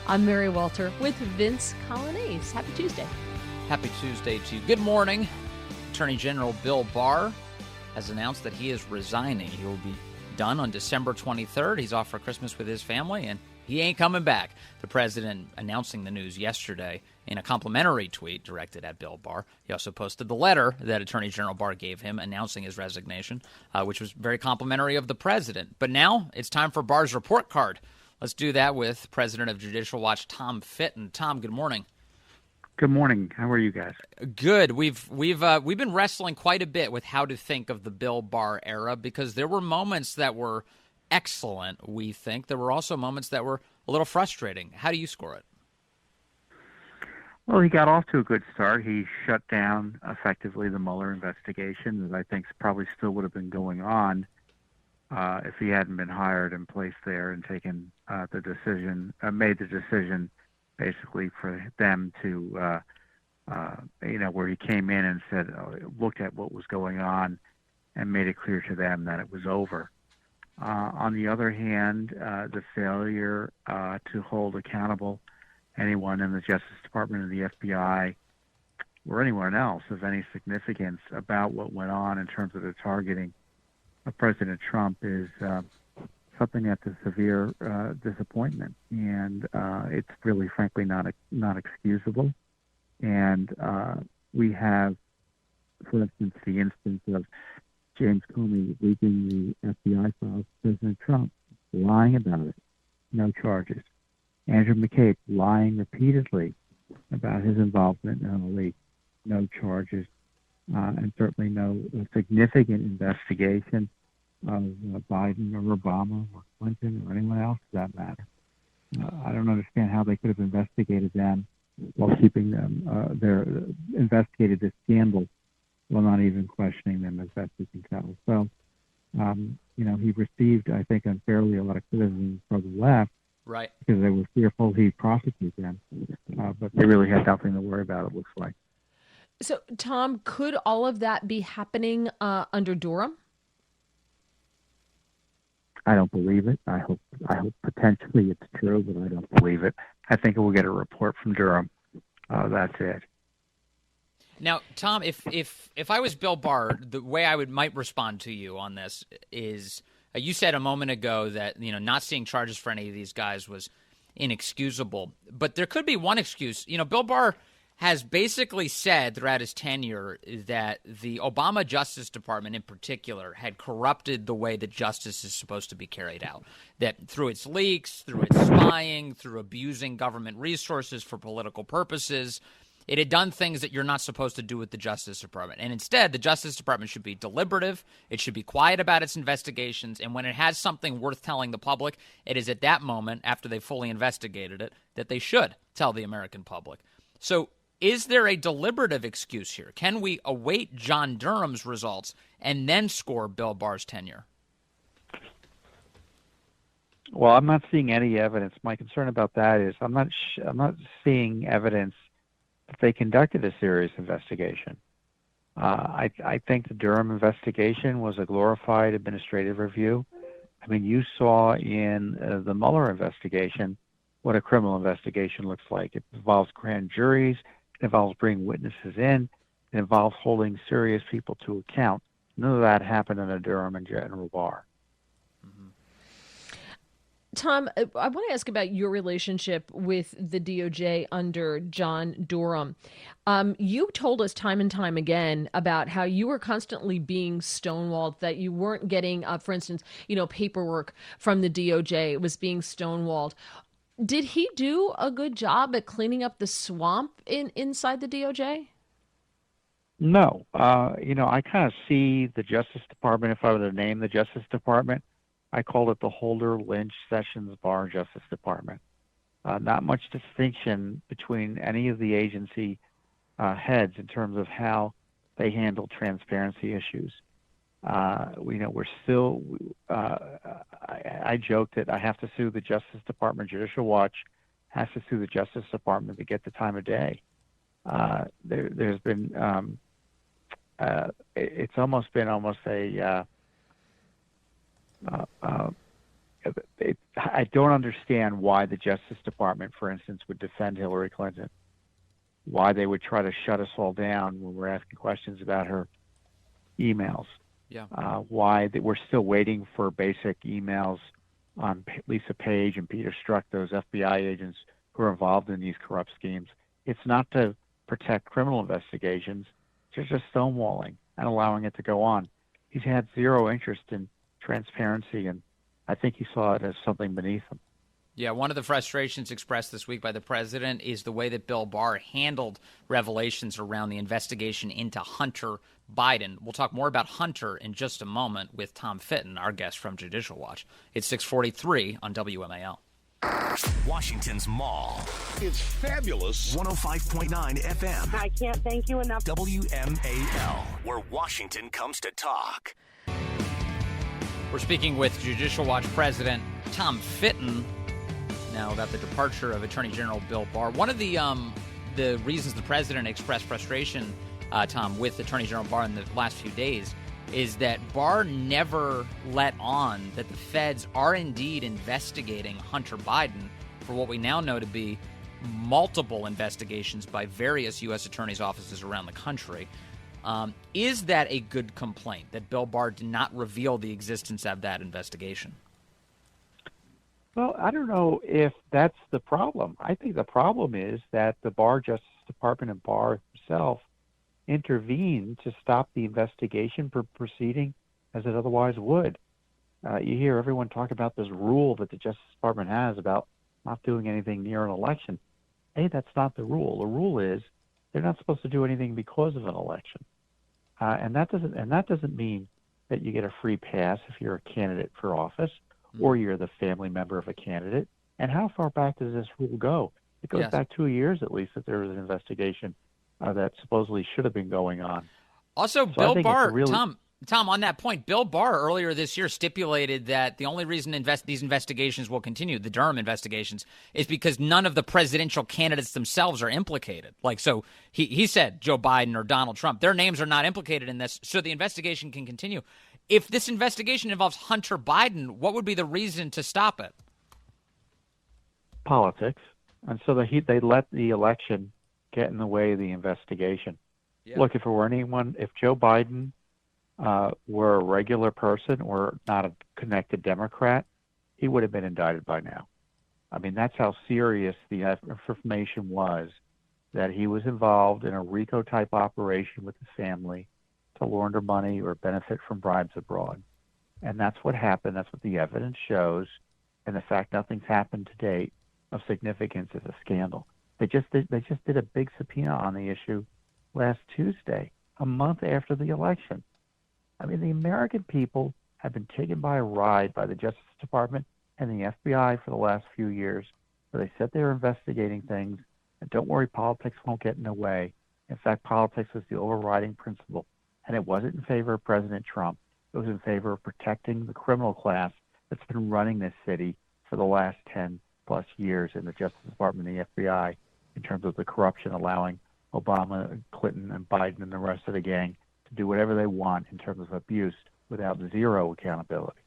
I'm Mary Walter with Vince Colonnese. Happy Tuesday. Happy Tuesday to you. Good morning. Attorney General Bill Barr has announced that he is resigning. He will be done on December 23rd. He's off for Christmas with his family, and he ain't coming back. The president announcing the news yesterday in a complimentary tweet directed at Bill Barr. He also posted the letter that Attorney General Barr gave him announcing his resignation, which was very complimentary of the president. But now it's time for Barr's report card. Let's do that with President of Judicial Watch, Tom Fitton. Tom, good morning. Good morning. How are you guys? Good. We've been wrestling quite a bit with how to think of the Bill Barr era because there were moments that were excellent, we think. There were also moments that were a little frustrating. How do you score it? Well, he got off to a good start. He shut down effectively the Mueller investigation that I think probably still would have been going on if he hadn't been hired and placed there and taken the decision, made the decision basically for them to, where he came in and said, looked at what was going on and made it clear to them that it was over. On the other hand, the failure to hold accountable anyone in the Justice Department and the FBI or anyone else of any significance about what went on in terms of the targeting of President Trump is something that's a severe disappointment, and it's really, frankly, not excusable. And we have, for instance, the instance of James Comey leaking the FBI files to President Trump, lying about it, no charges. Andrew McCabe lying repeatedly about his involvement in the leak, no charges, and certainly no significant investigation of Biden or Obama or Clinton or anyone else for that matter. I don't understand how they could have investigated them while keeping them, investigated this scandal while not even questioning them as best we can tell. So, he received, I think, unfairly a lot of criticism from the left, right? Because they were fearful he'd prosecute them, but they really had nothing to worry about, it looks like. So, Tom, could all of that be happening under Durham? I don't believe it. I hope potentially it's true, but I don't believe it. I think we'll get a report from Durham. That's it. Now, Tom, if I was Bill Barr, the way I might respond to you on this is you said a moment ago that not seeing charges for any of these guys was inexcusable, but there could be one excuse. Bill Barr has basically said throughout his tenure that the Obama Justice Department in particular had corrupted the way that justice is supposed to be carried out, that through its leaks, through its spying, through abusing government resources for political purposes, it had done things that you're not supposed to do with the Justice Department. And instead, the Justice Department should be deliberative, it should be quiet about its investigations, and when it has something worth telling the public, it is at that moment, after they've fully investigated it, that they should tell the American public. So is there a deliberative excuse here? Can we await John Durham's results and then score Bill Barr's tenure? Well, I'm not seeing any evidence. My concern about that is I'm not seeing evidence that they conducted a serious investigation. I think the Durham investigation was a glorified administrative review. I mean, you saw in the Mueller investigation what a criminal investigation looks like. It involves grand juries. It involves bringing witnesses in. It involves holding serious people to account. None of that happened in a Durham and General Barr. Tom, I want to ask about your relationship with the DOJ under John Durham. You told us time and time again about how you were constantly being stonewalled, that you weren't getting, for instance, paperwork from the DOJ was being stonewalled. Did he do a good job at cleaning up the swamp inside the DOJ? No. I kind of see the Justice Department, if I were to name the Justice Department, I call it the Holder, Lynch, Sessions, Barr Justice Department. Not much distinction between any of the agency heads in terms of how they handle transparency issues. We're still, I joked that I have to sue the Justice Department. Judicial Watch has to sue the Justice Department to get the time of day. There's been, it's almost been a I don't understand why the Justice Department, for instance, would defend Hillary Clinton, why they would try to shut us all down when we're asking questions about her emails. Yeah. Why that we're still waiting for basic emails on Lisa Page and Peter Strzok, those FBI agents who are involved in these corrupt schemes. It's not to protect criminal investigations, it's just stonewalling and allowing it to go on. He's had zero interest in transparency, and I think he saw it as something beneath him. Yeah, one of the frustrations expressed this week by the president is the way that Bill Barr handled revelations around the investigation into Hunter Biden. We'll talk more about Hunter in just a moment with Tom Fitton, our guest from Judicial Watch. It's 6:43 on WMAL. Washington's Mall. It's fabulous. 105.9 FM. I can't thank you enough. WMAL, where Washington comes to talk. We're speaking with Judicial Watch President Tom Fitton now about the departure of Attorney General Bill Barr. One of the reasons the president expressed frustration, Tom, with Attorney General Barr in the last few days is that Barr never let on that the feds are indeed investigating Hunter Biden for what we now know to be multiple investigations by various U.S. attorneys' offices around the country. Is that a good complaint, that Bill Barr did not reveal the existence of that investigation? Well, I don't know if that's the problem. I think the problem is that the Barr Justice Department and Barr himself intervened to stop the investigation proceeding as it otherwise would. You hear everyone talk about this rule that the Justice Department has about not doing anything near an election. Hey, that's not the rule. The rule is they're not supposed to do anything because of an election, and that doesn't mean that you get a free pass if you're a candidate for office or you're the family member of a candidate. And how far back does this rule go? It goes back 2 years at least that there was an investigation that supposedly should have been going on. Also, Bill Barr, Tom, on that point, Bill Barr earlier this year stipulated that the only reason these investigations will continue, the Durham investigations, is because none of the presidential candidates themselves are implicated. Like, so he said Joe Biden or Donald Trump, their names are not implicated in this, so the investigation can continue. If this investigation involves Hunter Biden, what would be the reason to stop it? Politics. And so they let the election get in the way of the investigation. Yeah. Look, if it were anyone, if Joe Biden were a regular person or not a connected Democrat, he would have been indicted by now. I mean, that's how serious the information was, that he was involved in a RICO-type operation with his family to launder money or benefit from bribes abroad. And that's what happened. That's what the evidence shows. And the fact nothing's happened to date of significance is a scandal. They just did a big subpoena on the issue last Tuesday, a month after the election. I mean, the American people have been taken by a ride by the Justice Department and the FBI for the last few years, where they said they were investigating things, and don't worry, politics won't get in the way. In fact, politics was the overriding principle, and it wasn't in favor of President Trump. It was in favor of protecting the criminal class that's been running this city for the last 10-plus years in the Justice Department and the FBI in terms of the corruption, allowing Obama, Clinton, and Biden and the rest of the gang to do whatever they want in terms of abuse without zero accountability.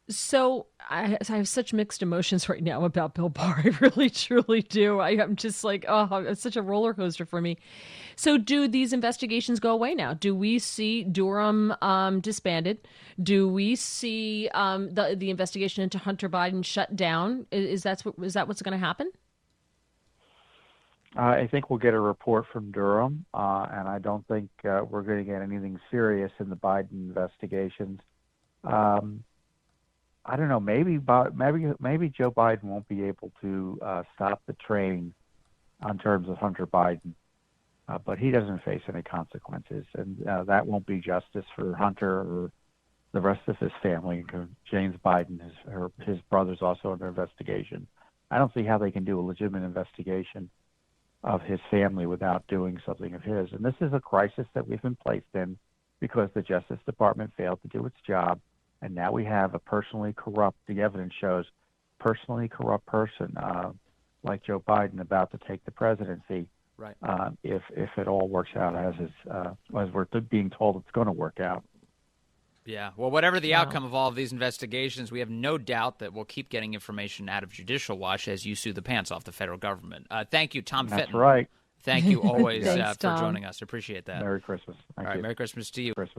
So I have such mixed emotions right now about Bill Barr. I really, truly do. I'm just like, oh, it's such a roller coaster for me. So do these investigations go away now? Do we see Durham disbanded? Do we see the investigation into Hunter Biden shut down? Is that what's going to happen? I think we'll get a report from Durham, and I don't think we're going to get anything serious in the Biden investigations. I don't know. Maybe Joe Biden won't be able to stop the train in terms of Hunter Biden, but he doesn't face any consequences, and that won't be justice for Hunter or the rest of his family. James Biden, his brother's also under investigation. I don't see how they can do a legitimate investigation of his family without doing something of his. And this is a crisis that we've been placed in because the Justice Department failed to do its job. And now we have a personally corrupt, the evidence shows, personally corrupt person like Joe Biden about to take the presidency. Right. If it all works out as we're being told it's going to work out. Yeah. Well, whatever the outcome of all of these investigations, we have no doubt that we'll keep getting information out of Judicial Watch as you sue the pants off the federal government. Thank you, Tom Fitton. That's right. Thank you always Thanks, for Tom. joining us. Appreciate that. Merry Christmas. All right. Merry Christmas to you. Christmas.